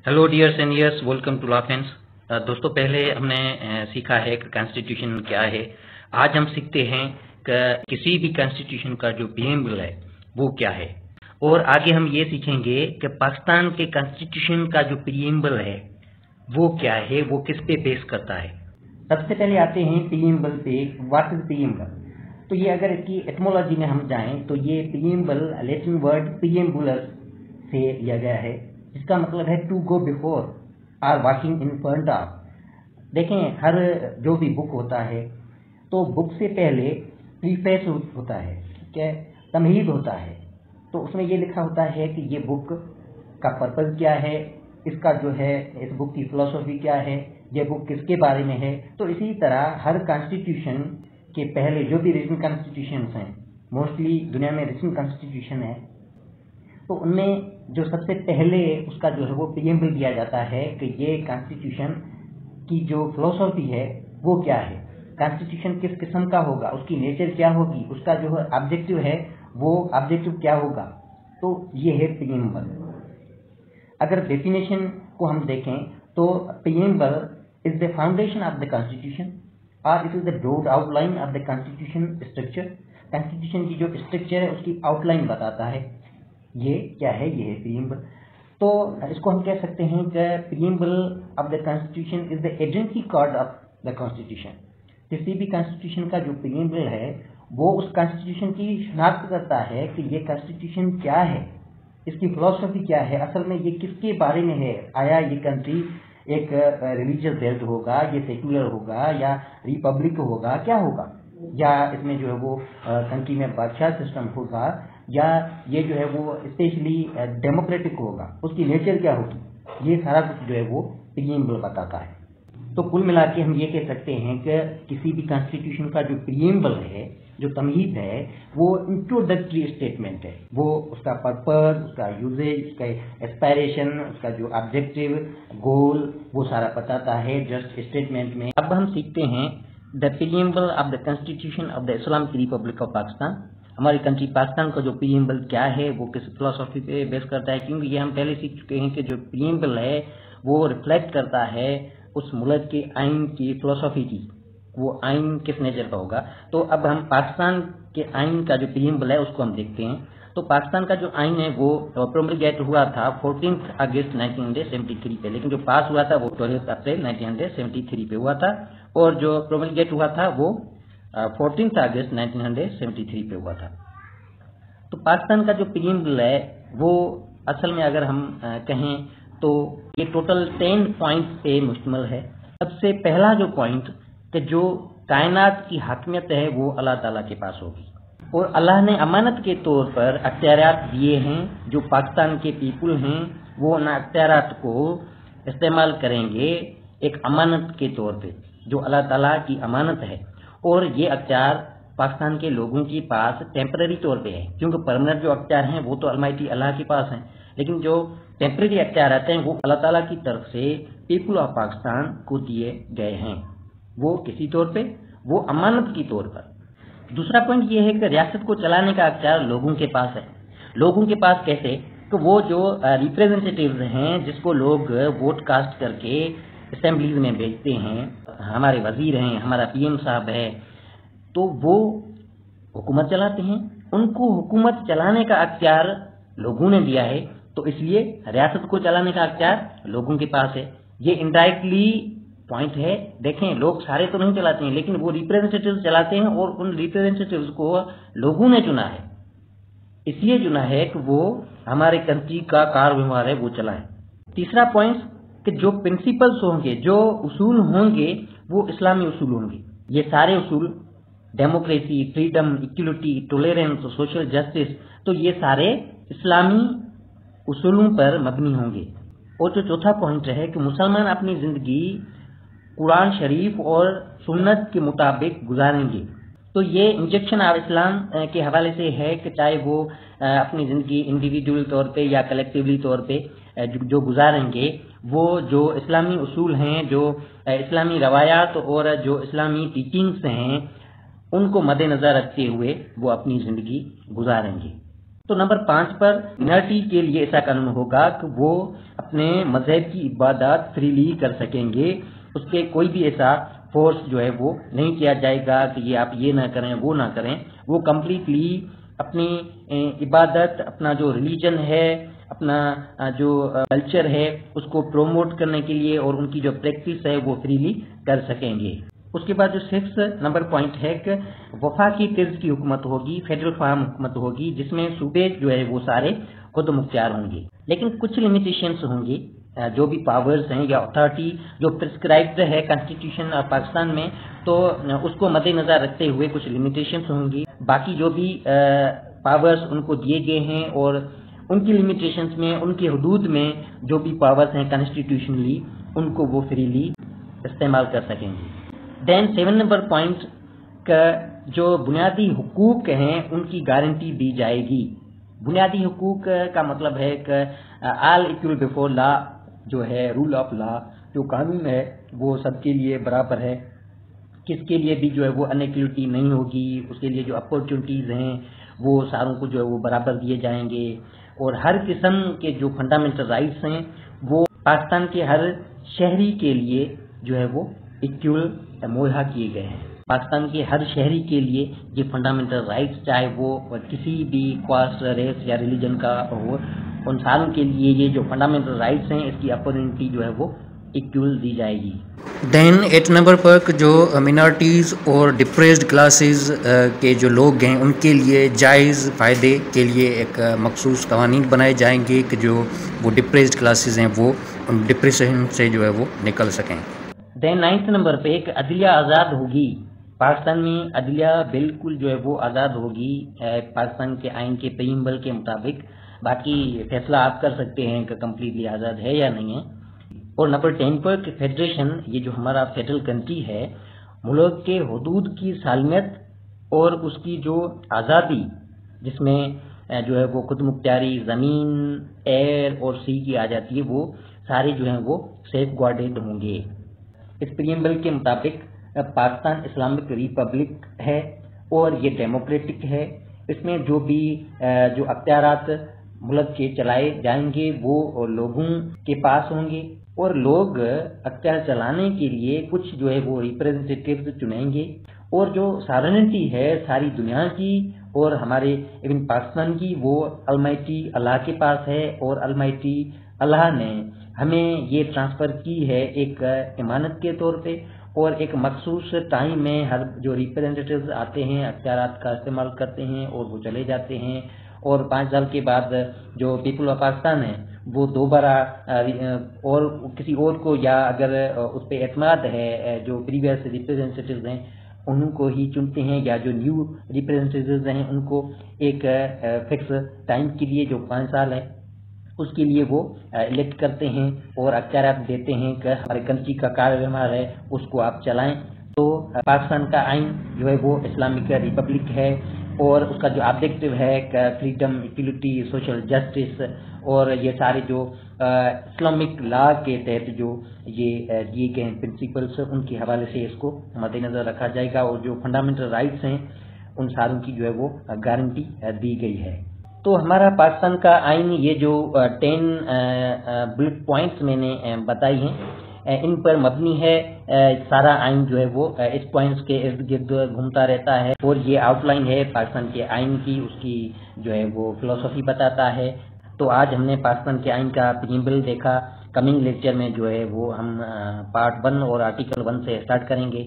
Hello dear seniors, welcome to law friends. दोस्तों, पहले हमने सीखा है कि कॉन्स्टिट्यूशन क्या है। आज हम सीखते हैं कि किसी भी कॉन्स्टिट्यूशन का जो प्रीएम्बल है वो क्या है, और आगे हम ये सीखेंगे कि पाकिस्तान के कॉन्स्टिट्यूशन का जो प्रीएम्बल है वो क्या है, वो किस पे बेस करता है। सबसे पहले आते हैं प्रीएम्बल पे। What is preamble? तो ये अगर इसकी एटमोलॉजी में हम जाएं तो ये प्रीएम्बल लैटिन वर्ड प्रीएम्बुलस से लिया गया है, जिसका मतलब है to go before or walking in front of. देखें, हर जो भी बुक होता है तो बुक से पहले प्रीफेस होता है, ठीक है, तमहीद होता है। तो उसमें ये लिखा होता है कि ये बुक का पर्पस क्या है, इसका जो है इस बुक की फिलोसफी क्या है, ये बुक किसके बारे में है। तो इसी तरह हर कॉन्स्टिट्यूशन के पहले जो भी रिटन कॉन्स्टिट्यूशन हैं, मोस्टली दुनिया में रिटन कॉन्स्टिट्यूशन है, तो उनमें जो सबसे पहले उसका जो है वो प्रीएम्बल दिया जाता है कि ये कॉन्स्टिट्यूशन की जो फिलोसफी है वो क्या है, कॉन्स्टिट्यूशन किस किस्म का होगा, उसकी नेचर क्या होगी, उसका जो है ऑब्जेक्टिव है वो ऑब्जेक्टिव क्या होगा। तो ये है प्रीएम्बल। अगर डेफिनेशन को हम देखें तो preamble is the foundation of the constitution और it is the broad outline of the constitution structure. Constitution की जो स्ट्रक्चर है उसकी आउटलाइन बताता है। ये क्या है? ये है प्रीएम्बल। तो इसको हम कह सकते हैं कि preamble of the constitution is the identity card of the constitution. किसी भी कॉन्स्टिट्यूशन का जो प्रीएम्बल है वो उस कॉन्स्टिट्यूशन की शनाख्त करता है कि ये कॉन्स्टिट्यूशन क्या है, इसकी फिलोसफी क्या है, असल में ये किसके बारे में है। आया ये कंट्री एक रिलीजियस बेस्ड होगा, ये सेक्युलर होगा या रिपब्लिक होगा, क्या होगा, या इसमें जो है वो कंट्री में बादशाह सिस्टम होगा, या ये जो है वो स्पेशली डेमोक्रेटिक होगा, उसकी नेचर क्या होगी। ये सारा कुछ जो है वो प्रीएम्बल बताता है। तो कुल मिला के हम ये कह सकते हैं कि किसी भी कॉन्स्टिट्यूशन का जो प्रीएम्बल है, जो तमहीद है, वो इंट्रोडक्टरी स्टेटमेंट है। वो उसका पर्पस, उसका यूजेज, उसका एस्पायरेशन, उसका जो ऑब्जेक्टिव, गोल, वो सारा बताता है जस्ट स्टेटमेंट में। अब हम सीखते हैं the preamble of the constitution of the Islamic Republic of Pakistan. हमारी कंट्री पाकिस्तान का जो प्रीएम्बल क्या है, वो किस फिलोसफी पे बेस करता है, क्योंकि ये हम पहले सीख चुके हैं कि जो प्रीएम्बल है वो रिफ्लेक्ट करता है उस मुल्क के आइन की फिलोसफी की, वो आइन किस नेचर का होगा। तो अब हम पाकिस्तान के आइन का जो प्रीएम्बल है उसको हम देखते हैं। तो पाकिस्तान का जो आइन है वो प्रोमलगेट हुआ था 14 अगस्त 1973 पे, लेकिन जो पास हुआ था वो 12 अप्रैल 1973 पे हुआ था, और जो प्रोमलगेट हुआ था वो 14 अगस्त 1973 पे हुआ था। तो पाकिस्तान का जो प्रीएम्बल है वो असल में अगर हम कहें तो ये टोटल 10 पॉइंट पे मुश्तमिल है। सबसे पहला जो पॉइंट कि जो कायनात की हाकिमियत है वो अल्लाह ताला के पास होगी, और अल्लाह ने अमानत के तौर पर अख्तियारात दिए हैं। जो पाकिस्तान के पीपल हैं वो उन अख्तियारात को इस्तेमाल करेंगे एक अमानत के तौर पे, जो अल्लाह ताला की अमानत है। और ये अख्तियार पाकिस्तान के लोगों के पास टेम्पररी तौर पे है, क्योंकि परमानेंट जो अख्तियार हैं वो तो अलमाइटी अल्लाह के पास हैं, लेकिन जो टेम्पररी अख्तियार आते हैं वो अल्लाह ताला की तरफ से पीपल ऑफ पाकिस्तान को दिए गए हैं। वो किसी तौर पे, वो अमानत की तौर पर। दूसरा पॉइंट ये है कि रियासत को चलाने का अख्तियार लोगों के पास है। लोगों के पास कैसे? तो वो जो रिप्रेजेंटेटिव्स हैं जिसको लोग वोट कास्ट करके असेंबलीज में भेजते हैं, हमारे वजीर हैं, हमारा पीएम साहब है, तो वो हुकूमत चलाते हैं। उनको हुकूमत चलाने का अख्तियार लोगों ने दिया है, तो इसलिए रियासत को चलाने का अख्तियार लोगों के पास है। ये इनडायरेक्टली पॉइंट है। देखें, लोग सारे तो नहीं चलाते हैं, लेकिन वो रिप्रेजेंटेटिव्स चलाते हैं, और उन रिप्रेजेंटेटिव्स को लोगों ने चुना है। इसलिए चुना है कि वो हमारे कंट्री का कार व्यवहार है वो चलाएं। तीसरा पॉइंट कि जो प्रिंसिपल्स होंगे, जो उसूल होंगे, वो इस्लामी उसूल होंगे। ये सारे उसूल, democracy, freedom, equality, tolerance, social justice, तो ये सारे इस्लामी उसूलों पर मबनी होंगे। और जो चौथा पॉइंट है कि मुसलमान अपनी जिंदगी कुरान शरीफ और सुन्नत के मुताबिक गुजारेंगे। तो ये इंजेक्शन ऑफ इस्लाम के हवाले से है कि चाहे वो अपनी ज़िंदगी इंडिविजुअल तौर पे या कलेक्टिवली तौर पे जो गुजारेंगे, वो जो इस्लामी उसूल हैं, जो इस्लामी रवायात और जो इस्लामी टीचिंग्स हैं, उनको मद्देनज़र रखते हुए वो अपनी ज़िंदगी गुजारेंगे। تو نمبر 5 پر منارٹی کے لیے ایسا قانون ہوگا کہ وہ اپنے مذہب کی عبادات فریلی کر سکیں گے، اس پہ کوئی بھی ایسا فورس جو ہے وہ نہیں کیا جائے گا کہ یہ آپ یہ نہ کریں وہ نہ کریں، وہ کمپلیٹلی اپنی عبادت، اپنا جو ریلیجن ہے، اپنا جو کلچر ہے اس کو پروموٹ کرنے کے لیے اور ان کی جو پریکٹس ہے وہ فریلی کر سکیں گے۔ اس کے بعد جو 6 نمبر پوائنٹ ہے کہ وفاقی طرز کی حکومت ہوگی، فیڈرل فارم حکومت ہوگی، جس میں صوبے جو ہے وہ سارے خود مختار ہوں گے، لیکن کچھ لمیٹیشنز ہوں گی۔ جو بھی پاورز ہیں یا اتھارٹی جو پرسکرائبڈ ہے کانسٹیٹیوشن آف پاکستان میں، تو اس کو مد نظر رکھتے ہوئے کچھ لمیٹیشنز ہوں گی۔ باقی جو بھی پاورز ان کو دیے گئے ہیں اور ان کی لمیٹیشنز میں، ان کی حدود میں جو بھی پاورز ہیں کانسٹیٹیوشنلی، ان کو وہ فریلی استعمال کر سکیں گے۔ دین 7 نمبر پوائنٹ کا جو بنیادی حقوق ہیں ان کی گارنٹی دی جائے گی۔ بنیادی حقوق کا مطلب ہے کہ آل ایکول بیفور لا جو ہے، رول آف لا، جو قانون ہے وہ سب کے لیے برابر ہے، کس کے لیے بھی جو ہے وہ انیکوالٹی نہیں ہوگی، اس کے لیے جو اپورچونٹیز ہیں وہ ساروں کو جو ہے وہ برابر دیے جائیں گے، اور ہر قسم کے جو فنڈامنٹل رائٹس ہیں وہ پاکستان کے ہر شہری کے لیے جو ہے وہ ایکول مہیا کیے گئے ہیں۔ پاکستان کے ہر شہری کے لیے یہ فنڈامنٹل رائٹس، چاہے وہ کسی بھی کاسٹ، ریس یا ریلیجن کا ہو، ان ساروں کے لیے یہ جو فنڈامنٹل رائٹس ہیں اس کی اپورچونٹی جو ہے وہ ایکول دی جائے گی۔ دین 8 نمبر پر جو منارٹیز اور ڈپریسڈ کلاسز کے جو لوگ ہیں ان کے لیے جائز فائدے کے لیے ایک مخصوص قوانین بنائے جائیں گے کہ جو وہ ڈپریسڈ کلاسز ہیں وہ ان ڈپریشن سے جو ہے وہ نکل سکیں۔ دین 9 نمبر پہ ایک عدلیہ آزاد ہوگی۔ پاکستان میں عدلیہ بالکل جو ہے وہ آزاد ہوگی پاکستان کے آئین کے پریمبل کے مطابق۔ باقی فیصلہ آپ کر سکتے ہیں کہ کمپلیٹلی آزاد ہے یا نہیں ہے۔ اور نمبر 10 پر کہ فیڈریشن، یہ جو ہمارا فیڈرل کنٹری ہے، ملک کے حدود کی سالمیت اور اس کی جو آزادی، جس میں جو ہے وہ خود مختاری زمین، ایئر اور سی کی آ جاتی ہے، وہ سارے جو ہیں وہ سیف گارڈڈ ہوں گے۔ اس پریمبل کے مطابق پاکستان اسلامک ریپبلک ہے اور یہ ڈیموکریٹک ہے۔ اس میں جو بھی جو اختیارات ملک کے چلائے جائیں گے وہ لوگوں کے پاس ہوں گے، اور لوگ اختیار چلانے کے لیے کچھ جو ہے وہ ریپرزنٹیٹیوز چنیں گے، اور جو سارنٹی ہے ساری دنیا کی اور ہمارے ایون پاکستان کی وہ المائٹی اللہ کے پاس ہے، اور المائٹی اللہ نے ہمیں یہ ٹرانسفر کی ہے ایک امانت کے طور پہ، اور ایک مخصوص ٹائم میں ہر جو ریپرزنٹیٹیوز آتے ہیں اختیارات کا استعمال کرتے ہیں اور وہ چلے جاتے ہیں، اور 5 سال کے بعد جو پیپل آف پاکستان ہے وہ دوبارہ اور کسی اور کو، یا اگر اس پہ اعتماد ہے جو پریویس ریپرزنٹیٹیوز ہیں ان کو ہی چنتے ہیں، یا جو نیو ریپرزنٹیٹیوز ہیں ان کو ایک فکس ٹائم کے لیے جو 5 سال ہے اس کے لیے وہ الیکٹ کرتے ہیں اور اختیارات دیتے ہیں کہ ہمارے کنٹری کا کاروبار ہے اس کو آپ چلائیں۔ تو پاکستان کا آئین جو ہے وہ اسلامک ریپبلک ہے، اور اس کا جو آبجیکٹو ہے کہ فریڈم، ایکولیٹی، سوشل جسٹس، اور یہ سارے جو اسلامک لا کے تحت جو یہ دیے گئے ہیں پرنسپلس، ان کے حوالے سے اس کو مد نظر رکھا جائے گا، اور جو فنڈامنٹل رائٹس ہیں ان ساروں کی جو ہے وہ گارنٹی دی گئی ہے۔ تو ہمارا پاکستان کا آئین یہ جو 10 بلٹ پوائنٹس میں نے بتائی ہیں ان پر مبنی ہے۔ سارا آئین جو ہے وہ اس پوائنٹس کے ارد گرد گھومتا رہتا ہے، اور یہ آؤٹ لائن ہے پاکستان کے آئین کی، اس کی جو ہے وہ فلسفی بتاتا ہے۔ تو آج ہم نے پاکستان کے آئین کا پریمبل دیکھا۔ کمنگ لیکچر میں جو ہے وہ ہم پارٹ 1 اور آرٹیکل 1 سے اسٹارٹ کریں گے۔